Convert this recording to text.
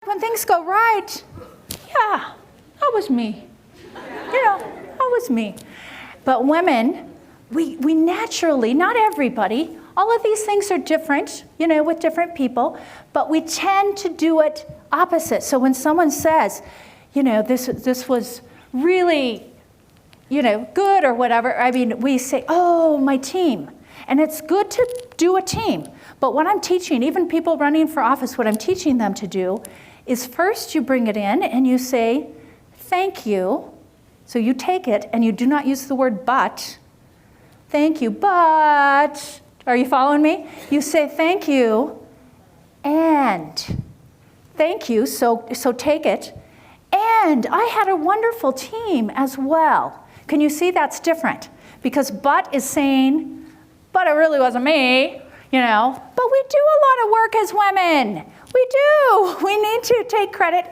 When things go right, yeah, that was me. That was me. But women, we naturally, not everybody, all of these things are different, with different people, but we tend to do it opposite. So when someone says, this was really, good or whatever, we say, oh, my team. And it's good to do a team. But what I'm teaching, even people running for office, what I'm teaching them to do is first you bring it in and you say, thank you. So you take it and you do not use the word but. Thank you, but, are you following me? You say thank you and thank you, so take it. And I had a wonderful team as well. Can you see that's different? Because but is saying, but it really wasn't me, But we do a lot of work as women. We do. We need to take credit